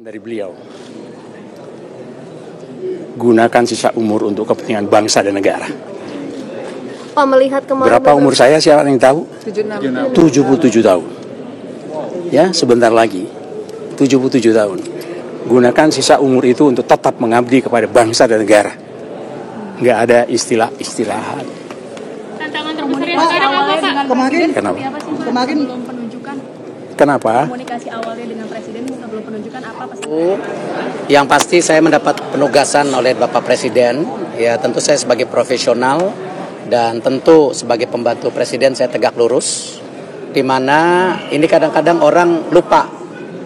dari beliau, gunakan sisa umur untuk kepentingan bangsa dan negara. Pak, melihat kemarin berapa umur saya, siapa yang tahu? 76 tahun. Ya, sebentar lagi 77 tahun. Gunakan sisa umur itu untuk tetap mengabdi kepada bangsa dan negara. Nggak ada istilah-istilahan. Tantangan terbesar yang sekarang apa, Pak? Kenapa? Kemarin belum penunjukan. Kenapa? Komunikasi awalnya dengan Presiden sebelum penunjukan apa pasti? Yang pasti saya mendapat penugasan oleh Bapak Presiden. Ya, tentu saya sebagai profesional dan tentu sebagai pembantu Presiden saya tegak lurus. Di mana ini kadang-kadang orang lupa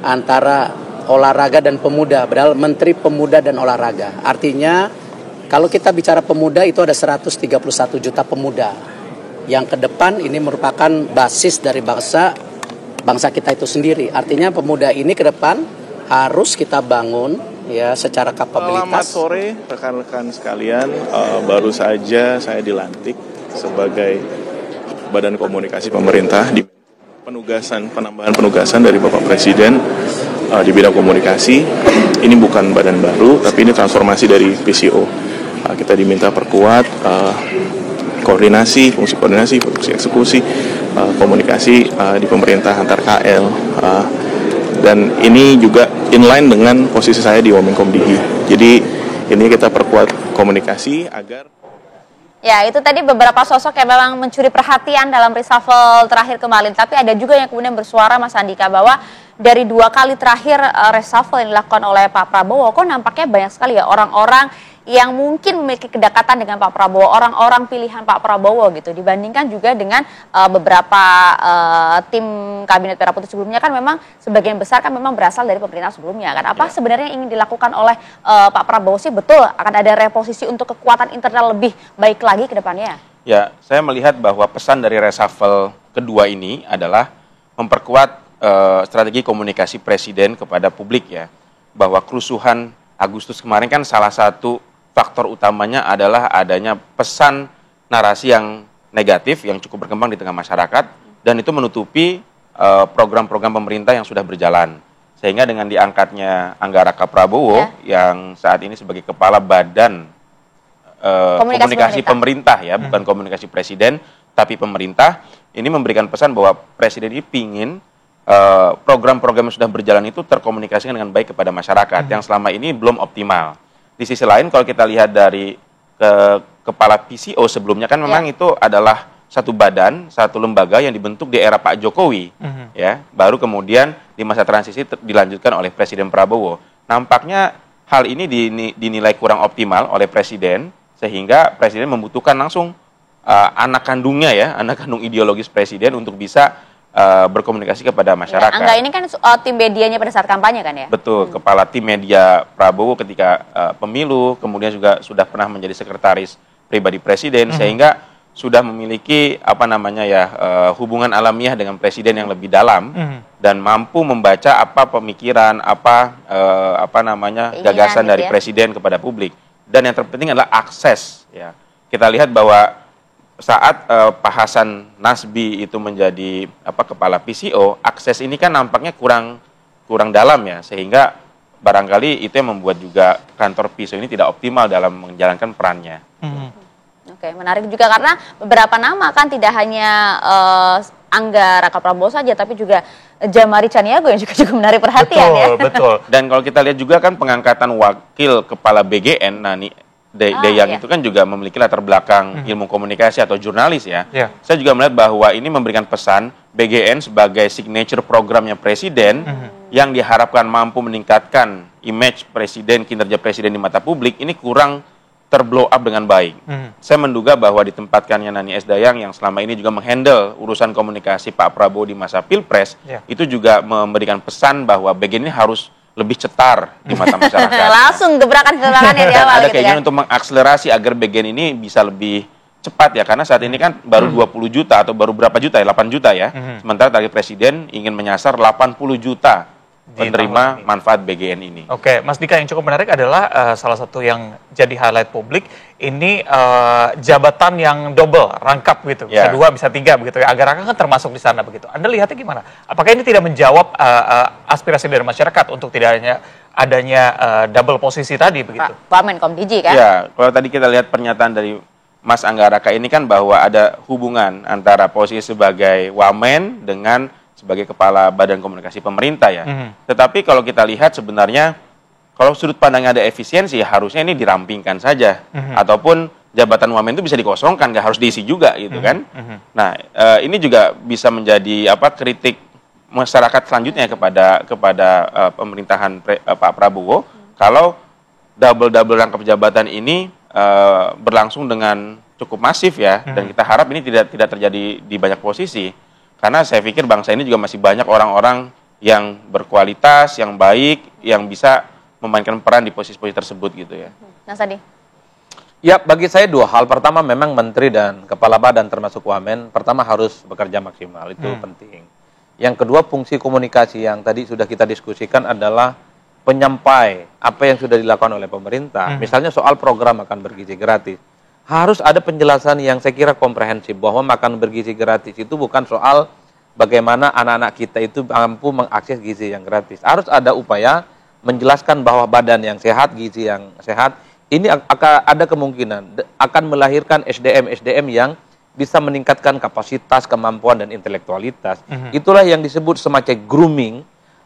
antara olahraga dan pemuda, padahal Menteri Pemuda dan Olahraga. Artinya kalau kita bicara pemuda itu ada 131 juta pemuda yang ke depan ini merupakan basis dari bangsa kita itu sendiri. Artinya pemuda ini ke depan harus kita bangun ya secara kapabilitas. Selamat sore rekan-rekan sekalian, baru saja saya dilantik sebagai Badan Komunikasi Pemerintah di penambahan penugasan dari Bapak Presiden di bidang komunikasi. Ini bukan badan baru, tapi ini transformasi dari PCO. Kita diminta perkuat fungsi koordinasi, fungsi eksekusi, komunikasi di pemerintah antar KL, dan ini juga inline dengan posisi saya di Womenkomdigi. Jadi ini kita perkuat komunikasi agar. Ya, itu tadi beberapa sosok yang memang mencuri perhatian dalam reshuffle terakhir kemarin. Tapi ada juga yang kemudian bersuara, Mas Andika, bahwa dari 2 kali terakhir reshuffle yang dilakukan oleh Pak Prabowo, kok nampaknya banyak sekali ya orang-orang yang mungkin memiliki kedekatan dengan Pak Prabowo, orang-orang pilihan Pak Prabowo gitu, dibandingkan juga dengan beberapa tim Kabinet Merah Putih sebelumnya kan memang sebagian besar kan memang berasal dari pemerintah sebelumnya kan. Apa sebenarnya yang ingin dilakukan oleh Pak Prabowo sih? Betul akan ada reposisi untuk kekuatan internal lebih baik lagi ke depannya? Ya, saya melihat bahwa pesan dari reshuffle kedua ini adalah memperkuat strategi komunikasi Presiden kepada publik ya, bahwa kerusuhan Agustus kemarin kan salah satu faktor utamanya adalah adanya pesan narasi yang negatif yang cukup berkembang di tengah masyarakat, dan itu menutupi program-program pemerintah yang sudah berjalan. Sehingga dengan diangkatnya Anggaraka Prabowo yang saat ini sebagai kepala badan komunikasi pemerintah ya, bukan komunikasi Presiden, tapi pemerintah, ini memberikan pesan bahwa Presiden ini ingin program-program yang sudah berjalan itu terkomunikasikan dengan baik kepada masyarakat yang selama ini belum optimal. Di sisi lain kalau kita lihat dari kepala PCO sebelumnya kan memang itu adalah satu badan, satu lembaga yang dibentuk di era Pak Jokowi, ya, baru kemudian di masa transisi dilanjutkan oleh Presiden Prabowo. Nampaknya hal ini dinilai kurang optimal oleh Presiden, sehingga Presiden membutuhkan langsung anak kandungnya ya, anak kandung ideologis Presiden untuk bisa berkomunikasi kepada masyarakat. Angga ini kan tim medianya pada saat kampanye kan ya? Betul, kepala tim media Prabowo ketika pemilu, kemudian juga sudah pernah menjadi sekretaris pribadi Presiden, sehingga sudah memiliki hubungan alamiah dengan Presiden yang lebih dalam dan mampu membaca apa pemikiran, gagasan dari Presiden kepada publik. Dan yang terpenting adalah akses. Ya, kita lihat bahwa saat Pak Hasan Nasbi itu menjadi kepala PCO, akses ini kan nampaknya kurang dalam ya, sehingga barangkali itu yang membuat juga kantor PCO ini tidak optimal dalam menjalankan perannya. Oke, menarik juga karena beberapa nama kan tidak hanya Anggaraka Prabowo saja, tapi juga Jamari Caniago yang juga cukup menarik perhatian. Betul. Dan kalau kita lihat juga kan pengangkatan wakil kepala BGN, Nani Deyang itu kan juga memiliki latar belakang ilmu komunikasi atau jurnalis ya. Saya juga melihat bahwa ini memberikan pesan BGN sebagai signature programnya Presiden yang diharapkan mampu meningkatkan image Presiden, kinerja Presiden di mata publik, ini kurang terblow up dengan baik. Saya menduga bahwa ditempatkannya Nani S. Dayang yang selama ini juga menghandle urusan komunikasi Pak Prabowo di masa Pilpres, itu juga memberikan pesan bahwa BGN ini harus lebih cetar di mata masyarakat. Langsung gebrakan-gebrakan ya di awal. Ada keinginan untuk mengakselerasi agar BGN ini bisa lebih cepat ya, karena saat ini kan baru 20 juta atau baru berapa juta ya, 8 juta ya. Sementara target Presiden ingin menyasar 80 juta penerima manfaat BGN ini. Oke, Mas Dika, yang cukup menarik adalah salah satu yang jadi highlight publik ini jabatan yang double, rangkap gitu, bisa 2, bisa 3 begitu ya. Anggaraka kan termasuk di sana begitu. Anda lihatnya gimana? Apakah ini tidak menjawab aspirasi dari masyarakat untuk tidak hanya adanya double posisi tadi begitu. Pak Menkom Diji kan? Ya, kalau tadi kita lihat pernyataan dari Mas Anggaraka ini kan bahwa ada hubungan antara posisi sebagai wamen dengan sebagai kepala Badan Komunikasi Pemerintah ya. Tetapi kalau kita lihat sebenarnya kalau sudut pandangnya ada efisiensi, harusnya ini dirampingkan saja. Ataupun jabatan wamen itu bisa dikosongkan, nggak harus diisi juga gitu kan. Nah, ini juga bisa menjadi kritik masyarakat selanjutnya kepada pemerintahan Pak Prabowo kalau double rangkap jabatan ini berlangsung dengan cukup masif ya, dan kita harap ini tidak terjadi di banyak posisi, karena saya pikir bangsa ini juga masih banyak orang-orang yang berkualitas, yang baik, yang bisa memainkan peran di posisi-posisi tersebut gitu ya. Mas Adi? Ya, bagi saya dua hal. Pertama, memang menteri dan kepala badan termasuk wamen, pertama harus bekerja maksimal, itu penting. Yang kedua, fungsi komunikasi yang tadi sudah kita diskusikan adalah penyampai apa yang sudah dilakukan oleh pemerintah. Misalnya soal program makan bergizi gratis. Harus ada penjelasan yang saya kira komprehensif bahwa makan bergizi gratis itu bukan soal bagaimana anak-anak kita itu mampu mengakses gizi yang gratis. Harus ada upaya menjelaskan bahwa badan yang sehat, gizi yang sehat, ini akan ada kemungkinan akan melahirkan SDM yang bisa meningkatkan kapasitas, kemampuan, dan intelektualitas. Itulah yang disebut semacam grooming,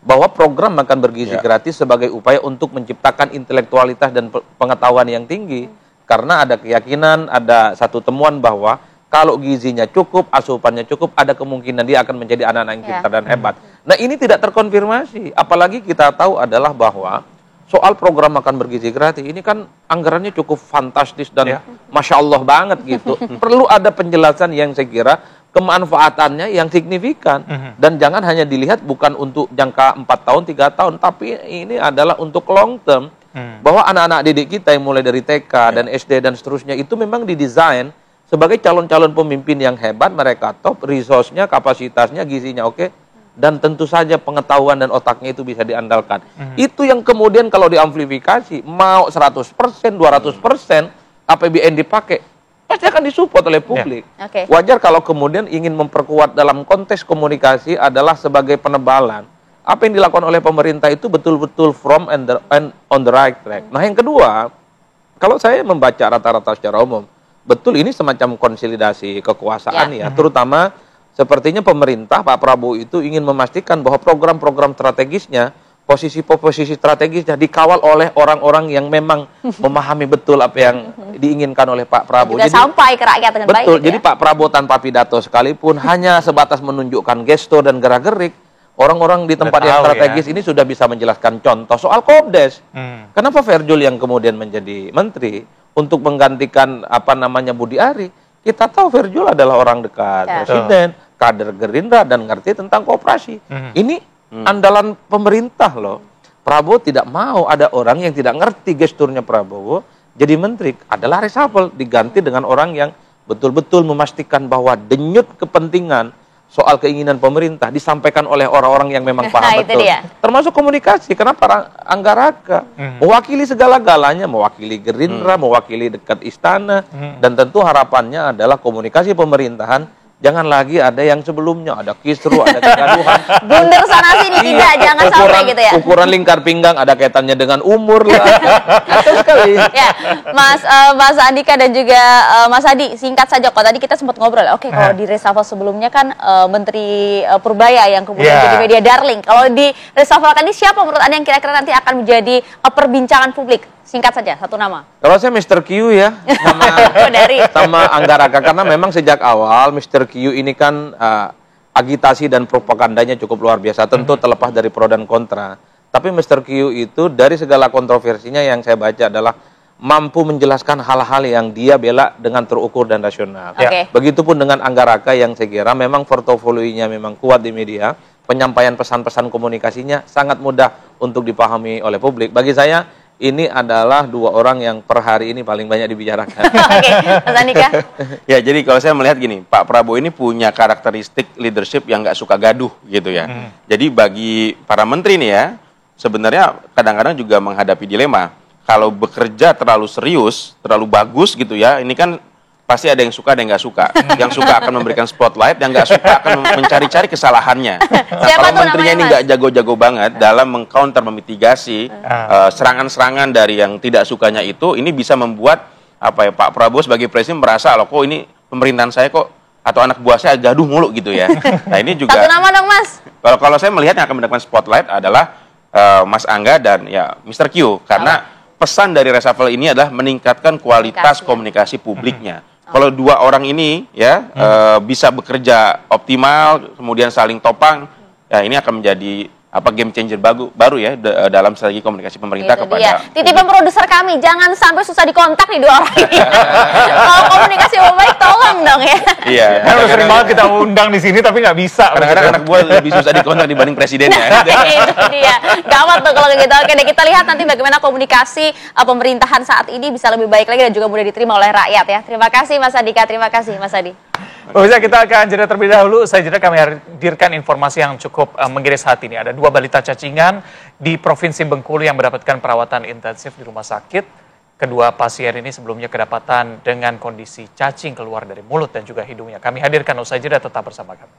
bahwa program makan bergizi gratis sebagai upaya untuk menciptakan intelektualitas dan pengetahuan yang tinggi. Karena ada keyakinan, ada satu temuan bahwa kalau gizinya cukup, asupannya cukup, ada kemungkinan dia akan menjadi anak-anak yang pintar dan hebat. Nah, ini tidak terkonfirmasi. Apalagi kita tahu adalah bahwa soal program makan bergizi gratis ini kan anggarannya cukup fantastis dan Masya Allah banget gitu. Perlu ada penjelasan yang saya kira kemanfaatannya yang signifikan. Dan jangan hanya dilihat bukan untuk jangka 4 tahun, 3 tahun, tapi ini adalah untuk long term. Bahwa anak-anak didik kita yang mulai dari TK dan SD dan seterusnya itu memang didesain sebagai calon-calon pemimpin yang hebat, mereka top, resource-nya, kapasitasnya, gizinya oke, dan tentu saja pengetahuan dan otaknya itu bisa diandalkan. Itu yang kemudian kalau diamplifikasi, mau 100%, 200% APBN dipakai, pasti akan disupport oleh publik. Wajar kalau kemudian ingin memperkuat dalam konteks komunikasi adalah sebagai penebalan. Apa yang dilakukan oleh pemerintah itu betul-betul from and on the right track. Nah, yang kedua, kalau saya membaca rata-rata secara umum, betul ini semacam konsolidasi kekuasaan ya, terutama sepertinya pemerintah, Pak Prabowo itu ingin memastikan bahwa program-program strategisnya, posisi-posisi strategisnya dikawal oleh orang-orang yang memang memahami betul apa yang diinginkan oleh Pak Prabowo. Juga jadi, sampai ke rakyat dengan baik. Betul, jadi Pak Prabowo tanpa pidato sekalipun, hanya sebatas menunjukkan gestur dan gerak-gerik, orang-orang di tempat yang strategis ini sudah bisa menjelaskan contoh soal Kopdes. Kenapa Verjul yang kemudian menjadi menteri untuk menggantikan Budi Ari? Kita tahu Verjul adalah orang dekat presiden, kader Gerindra dan ngerti tentang koperasi. Ini andalan pemerintah loh. Prabowo tidak mau ada orang yang tidak ngerti gesturnya Prabowo jadi menteri. Adalah reshuffle, diganti dengan orang yang betul-betul memastikan bahwa denyut kepentingan soal keinginan pemerintah disampaikan oleh orang-orang yang memang paham betul. Termasuk komunikasi. Kenapa Anggaraka mewakili segala-galanya, mewakili Gerindra, mewakili dekat istana, dan tentu harapannya adalah komunikasi pemerintahan jangan lagi ada yang sebelumnya, ada kisru, ada kegaduhan. Blunder sana sini tidak, jangan sampai gitu ya. Ukuran lingkar pinggang ada kaitannya dengan umur lah. Betul sekali. Ya, Mas Andika dan juga Mas Adi, singkat saja kok. Tadi kita sempat ngobrol. Oke, kalau di reshuffle sebelumnya kan Menteri Purbaya yang kemudian jadi media darling. Kalau di reshuffle kali ini siapa menurut Anda yang kira-kira nanti akan menjadi perbincangan publik? Singkat saja, satu nama. Kalau saya Mr. Q ya, sama Anggaraka. Karena memang sejak awal Mr. Q ini kan agitasi dan propagandanya cukup luar biasa. Tentu terlepas dari pro dan kontra. Tapi Mr. Q itu dari segala kontroversinya yang saya baca adalah mampu menjelaskan hal-hal yang dia bela dengan terukur dan rasional. Begitupun dengan Anggaraka yang saya kira memang portofolionya memang kuat di media. Penyampaian pesan-pesan komunikasinya sangat mudah untuk dipahami oleh publik. Bagi saya ini adalah dua orang yang per hari ini paling banyak dibicarakan. Mas Andika? Ya, jadi kalau saya melihat gini, Pak Prabowo ini punya karakteristik leadership yang nggak suka gaduh gitu ya. Jadi bagi para menteri nih ya, sebenarnya kadang-kadang juga menghadapi dilema. Kalau bekerja terlalu serius, terlalu bagus gitu ya, ini kan pasti ada yang suka, ada yang nggak suka. Yang suka akan memberikan spotlight, yang nggak suka akan mencari-cari kesalahannya. Nah, kalau menterinya ini nggak jago-jago banget dalam mengcounter, memitigasi serangan-serangan dari yang tidak sukanya itu, ini bisa membuat Pak Prabowo sebagai presiden merasa loh kok ini pemerintahan saya kok atau anak buah saya gaduh mulu gitu ya. Nah ini juga. Satu nama dong Mas. Kalau saya melihat yang akan mendapatkan spotlight adalah Mas Angga dan ya Mr. Q karena pesan dari reshuffle ini adalah meningkatkan kualitas komunikasi publiknya. Kalau dua orang ini ya bisa bekerja optimal, kemudian saling topang, ya ini akan menjadi game changer baru ya dalam strategi komunikasi pemerintah itu kepada dia. Titipan produser kami, jangan sampai susah dikontak nih dua orang ini. Kalau komunikasi yang baik, tolong dong ya. Iya. Karena sering banget kita undang di sini tapi nggak bisa. Kadang-kadang anak buah lebih susah dikontak dibanding presidennya. Itu dia. Gawat tuh kalau gitu. Oke deh, kita lihat nanti bagaimana komunikasi pemerintahan saat ini bisa lebih baik lagi dan juga mudah diterima oleh rakyat ya. Terima kasih Mas Andika, terima kasih Mas Adi. Bisa kita akan jeda terlebih dahulu. Saya jeda kami hadirkan informasi yang cukup mengiris hati ini. Ada 2 balita cacingan di Provinsi Bengkulu yang mendapatkan perawatan intensif di rumah sakit. Kedua pasien ini sebelumnya kedapatan dengan kondisi cacing keluar dari mulut dan juga hidungnya. Kami hadirkan usai jeda, tetap bersama kami.